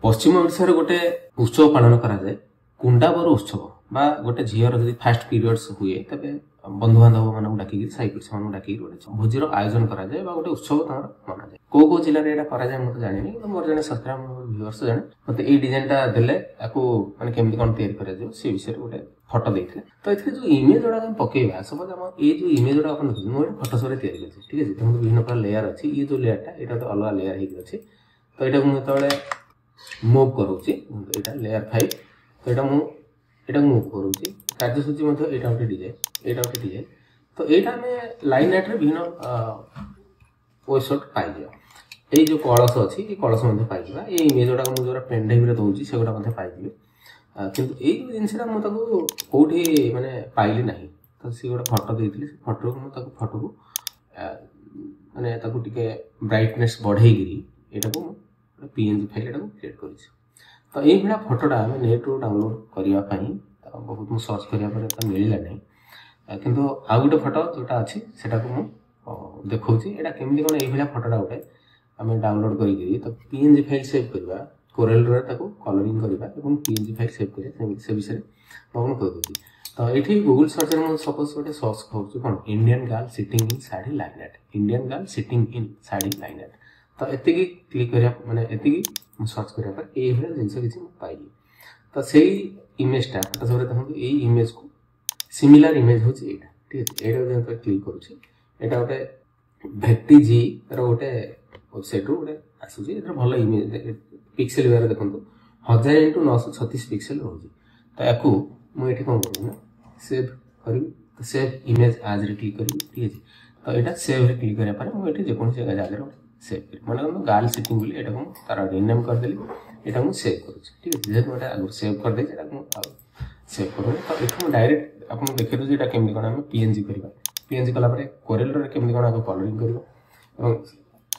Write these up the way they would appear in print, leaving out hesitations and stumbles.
पश्चिम ओडिशा गोटे उत्सव पालन करा जाए कुंडाबर उत्सव बा गोटे झीर जब फास्ट पीरियड्स हुए तबे बंधु बांधव मान डाक साई पड़ोसी मान डाक गोटे भोजीर आयोजन करा जाए गोटे उत्सव मना जाए को जिले में यहाँ करा जाए मत जानी मोर जन सब्सक्राइबर व्यूअर्स जन मत ये डिजाइन टा देले माने केमती कौन तैयारी करा से विषय गोटे फटो देते तो ये जो इमेज गुड़ा पकेबा सपोज आम ये जो इमेज गुड़ा देखिए मुझे फटो सब तैयारी कर ठीक है देखो विभिन्न प्रकार लेयर अच्छी ये जो लेयरटा यहाँ तो अलग लेयर होगी तो यहाँ मुझे मूव करुच्ची यहाँ लेयर 5 तो यहाँ मूव करुच्ची कार्यसूची यहाँ गोटे डिजाइन तो यहाँ आम लाइन आर्ट रे विभिन्न वेबसाइट पाइबा ये जो कलश अच्छी ये कलश पाइबा ये इमेज गुड़ा मुझे पेनड्राइव दूसरी से गुड़ा पाइबे किंतु ये जिनसा मुझे कौटी माने पाइली ना तो सी गोटे फटो देती फटो को फटो को माने टे ब्राइटनेस बढ़ेगी यहाँ पीएनजी फाइल को क्रिएट कर तो ये फटोटा आम नेट रू डाउनलोड करने बहुत मुझे सर्च कराया मिलला ना किंतु आउ गोटे फटो जोटा अच्छी से देखा यहाँ केमी कौन ये फटोटा गोटे आम डाउनलोड करी तो पीएनजी फाइल सेव करवा कोरेल कलरिंग करवा पीएनजी फाइल सेव कर से विषय मैं कहीदे तो ये गूगल सर्च में सपोज गोटे सर्च करूँ कौन Indian girl sitting in sari line art Indian girl sitting in sari line art तो ये क्लिक करा माने ये सर्च कराया ये जिनस किसी पाइली तो से इमेजटा फटो सब देखो ये इमेज को सिमिलर इमेज हूँ यहाँ ठीक है यहाँ क्लिक करुच्छे यहाँ गोटे भेटी जी रोटे वेबसाइट रू गोटे आसूसी भल इमेज पिक्सेल वगैरह देखो 1000 × 936 पिक्सेल रोज तो या मुझे कौन कर सेव करी तो सेव इमेज आज रे क्लिक करी ठीक है तो यहाँ सेव रे क्लिक कराया मुझे जेकोसी जगह सेव कर मैंने गर्ल सिटिंग बोली यहाँ तार रिनेम करदेली यहाँ मुझे सेव करुच्छे ठीक है जेहतु मैं आगे सेव करदे सेव कर तो ये डायरेक्ट आपको देखिए दूसरी यहाँ केमी कौन आम पीएनजी करवा पीएनजी कलापर कोरेल केमी कौन आगे कलरिंग करवा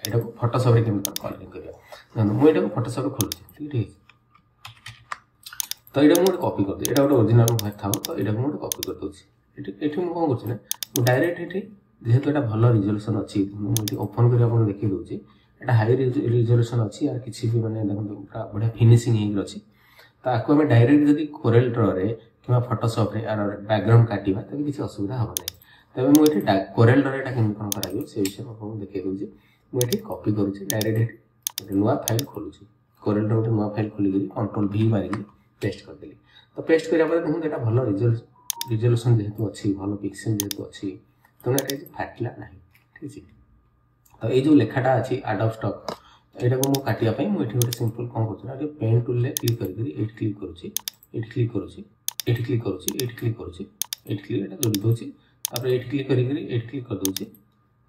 यहाँ फटोशॉप केमी कौन कलरिंग करवा मुझे फटोशॉप खोलुच्छे ठीक है तो यहाँ मुझे कॉपी करदे यहाँ गोटे ओरिजिनल था तो यहाँ मुझे कॉपी कर दूसरी ये कौन कर डायरेक्ट ये जेहेतु यहाँ भल रिजोल्यूशन अच्छी मुझे ओपन कर देखी दूसरी यहाँ हाई रिजोल्यूशन अच्छी यार किसी भी मैंने देखो पूरा बढ़िया फिनिशिंग अच्छी तो आपको आम डायरेक्ट जब कोरेल ड्र कि फटोशॉप बैकग्राउंड काटा तब किसी असुविधा हम ना तब मुझे कोरेल ड्र केमी कौन कर से विषय आपको देखिए दूसरी मुझे कॉपी करुच्छे डायरेक्ट गोटे नुआ फाइल खोलुच्छी कोरेल ड्र गोटे नुआ फाइल खोलिक कंट्रोल V मारिक पेस्ट करदेली तो पेस्ट कराया देखो यहाँ भल रिजोल्यूशन जेहेतु अच्छी भल पिक्सेल जेहेतु अच्छी तो ये फाटिला ना ठीक है तो ये जो लेखाटा अच्छी आउट ऑफ स्टॉक यहाँ को काटापी मुझे गोटे सिंपल कौन कर पेन टूल क्लिक करके क्लिक करुच्ची क्लिक करुच्ची क्लिक करुच्ची क्लिक करुच्ची क्लिक जोड़ी दूसरी तापर ये क्लिक क्लिक कर दूसरी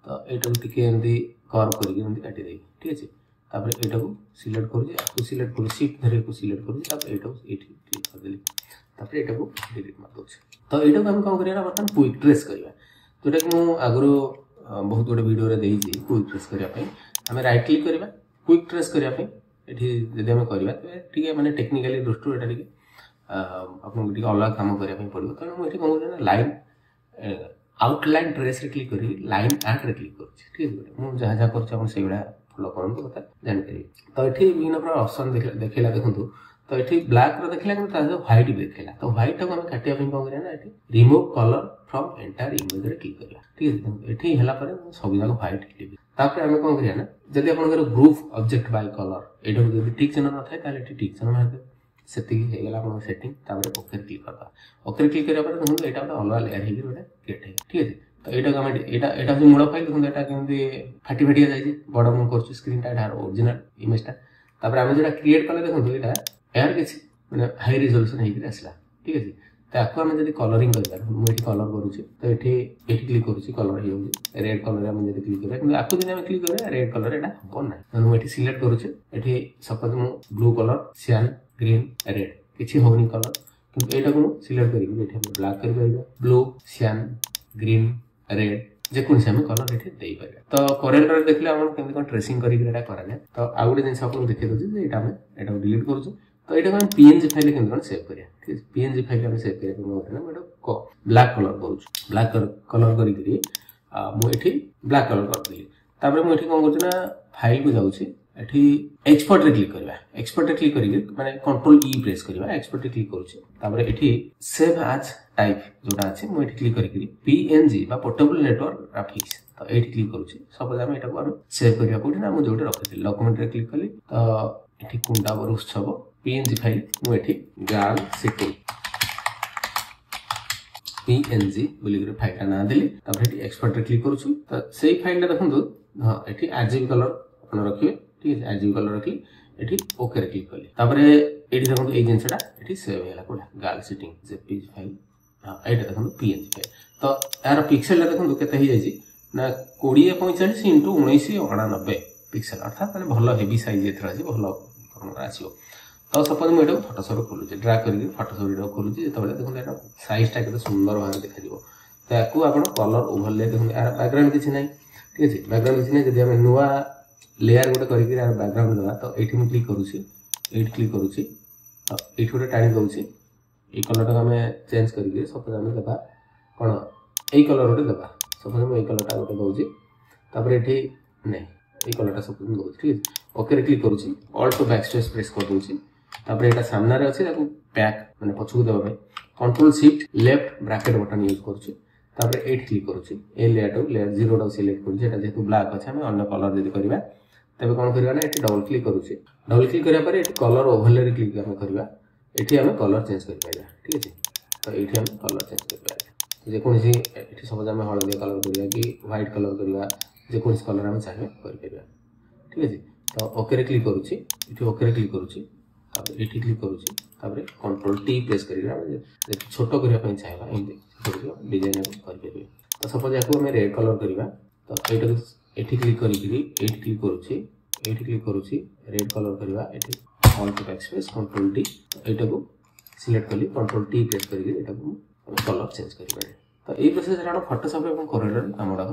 तो यहाँ टी एमती कर्व करके काटिदेवी ठीक है तापर यहाँ को सिलेक्ट करुच्ची सिलेक्ट कर शिफ्ट धर को सिलेक्ट करुच्ची यहाँ क्लिक करदेली तापर यहाँ को डिलीट मार दूसरी तो यहाँ को आम कौन करा बर्तमान क्विक ट्रेस करवा जोटा कि मुझे आगु बहुत गोटे वीडियो देती क्विक ट्रेस करने आम राइट क्लिक करवा क्विक ट्रेस करने जब आम करवा तो मैंने टेक्निकाली दृष्टि आपको अलग कम करने पड़ो तेणु मुझे कौन कर लाइन आउटलाइन ट्रेस रे क्लिक करी लाइन आर्ट रे क्लिक करुच्छे ठीक है मुझे जहाँ जहाँ करा फॉलो करते बता जापर तो ये विभिन्न प्रकार ऑप्शन देखला देखो तो ये ब्लैक देखला कि व्हाइट भी देखला तो व्हाइट को आम काटापी कौन करना ये remove colour from entire image रे क्लिक करवा ठीक है ये सब जाक व्हाइट क्लिक तापर आम कौन करना जब आप ग्रुप ऑब्जेक्ट बाय कलर यहाँ जब टिक चिन्ह न था टिक चिन्ह मारदे से सेटिंग ओके क्लिक करवा ओके क्लिक कराया देखो यहाँ गोटे अलग लेयर हो क्रिएट है ठीक है तो यहाँ हूँ मूल फाइल देखो यहाँ केमती फाटी फाटी जाए बड़ मुझे कर स्क्रीन ओरिजिनल इमेजटा तापर आम जो क्रिएट कले देखो यहाँ यार किसी मैंने हाई रिजोल्यूशन होकर आसला ठीक है तो आपको आम जब कलरिंग कर मुझे कलर करुच्छे तो ये क्लिक करुच्छी कलर हो रेड कलर आम जब क्लिक करा आपको जब क्लिक करा रेड कलर यहाँ हम ना मुझे सिलेक्ट करुच्छे ये सपोज मु ब्लू कलर सियान ग्रीन रेड किसी होनी कलर किंतु यहाँ को सिलेक्ट करके ब्लैक कर ब्लू सियान ग्रीन रेड जेको से आम कलर ये दे पार तो कोरेल ड्र देखले आम केमती कौन ट्रेसिंग कराए तो आउ गोटे जिन आपको देखिए दूसरी यहाँ डिलीट करुच्छे तो यहाँ आम पीएनजी फाइल केमती कौन सेव करिया ठीक है पीएनजी फाइल आम सेव करा ब्लैक कलर करुँ ब्लैक कलर करके मुझे ब्लैक कलर करदेली तापर मुझे कौन कर फाइल को जाऊँगी एठी एक्सपोर्ट रे क्लिक करबा एक्सपोर्ट रे क्लिक करिके माने कंट्रोल ई प्रेस करबा एक्सपोर्ट रे क्लिक करूचे तापर एठी सेव एज टाइप जोटा अछि मु एठी क्लिक करिकरी पीएनजी बा पोर्टेबल नेटवर्क ग्राफिक्स तो एठी क्लिक करूचे सपोज हम एटा को हम सेव करिया कोठी ना मु जोटे रखिथि डॉक्यूमेंट रे क्लिक कली तो एठी कुंडाबर उत्सव पीएनजी फाइल मु एठी गाल सिटी पीएनजी बोली करे फाइल ना देली तापर एठी एक्सपोर्ट रे क्लिक करूछु तो सेही फाइल ला देखंतु हां एठी आरजीबी कलर अपन रखिबे ठीक है आरजीबी कलर रखली एठी ओके रे क्लिक कली तापर एठी देखंतु ए जिंसटा एठी सेव हैला कोला गाल सिटिंग जेपीजी फाइल हां एटा देखंतु पीएनजी फाइल तो यार पिक्सेल ला देखंतु केते ही जायछि ना 2045 into 1989 पिक्सेल अर्थात माने भलो हेवी साइज एथरा अछि भलो फॉर्मेट आछियो तो सपोज मु एटा फोटोशॉप खोलुचे ड्रैग करके फोटोशॉप एटा खोलुचे जेतबेले देखंतु एटा साइज टा केते सुंदर भाबे देखा दिबो ताकू आपण कलर ओवरले देखंतु यार बैकग्राउंड किछि नै ठीक अछि बैकग्राउंड किछि नै जदि हम नुवा लेयर गोटे करके यार बैकग्राउंड देबा तो एठी मु क्लिक करूची एठी क्लिक करूची एठी गोटे टाइम दउची ए कलर टा हमें चेंज करके सपोज हम देबा कोन ए कलर गोटे देबा सपोज हम ए कलर टा गोटे दउची तापर एठी नै ए कलर टा सपोज दउची ठीक है ओके रे क्लिक करूची ऑल्ट टू बैकस्पेस प्रेस कर दउची तापर एटा सामने रे अछि ताकू पैक माने पछुक देबा पे control shift left bracket button use करूची तापर एठी क्लिक करूची ए लेयर टू लेयर 0 टा सिलेक्ट करूची एटा जेतु ब्लैक अछि हम अन्य कलर जदी करबा तबे कोन करबा ना एठी डबल क्लिक करूची डबल क्लिक करिया पर एठी कलर ओवरले रे क्लिक हम करबा एठी हम कलर चेंज कर पाइबा ठीक अछि तो एठी हम कलर चेंज कर पाइबा जे कोनसी एठी सपोज हम हळदिया कलर करिया कि व्हाइट कलर करिया जे कोनसी कलर हम चाहे कर पाइबा ठीक अछि तो ओके रे क्लिक करूची एठी ओके रे क्लिक करूची तापर एठी क्लिक करूची तापर कंट्रोल टी प्रेस करिया जे छोटो करिया पई चाहेबा एंडी डिजाइन कर पाइबे तो सपोज याको हम रेड कलर करिया तो एटा एठी क्लिक करिकरी एठी क्लिक करूची रेड कलर करबा एठी ऑल्ट बैकस्पेस कंट्रोल डी एटा को सिलेक्ट कली कंट्रोल टी प्रेस करिकरी एटा को कलर चेंज करिबा तो ए प्रोसेस रा फोटोशॉप रे हम करले हमडा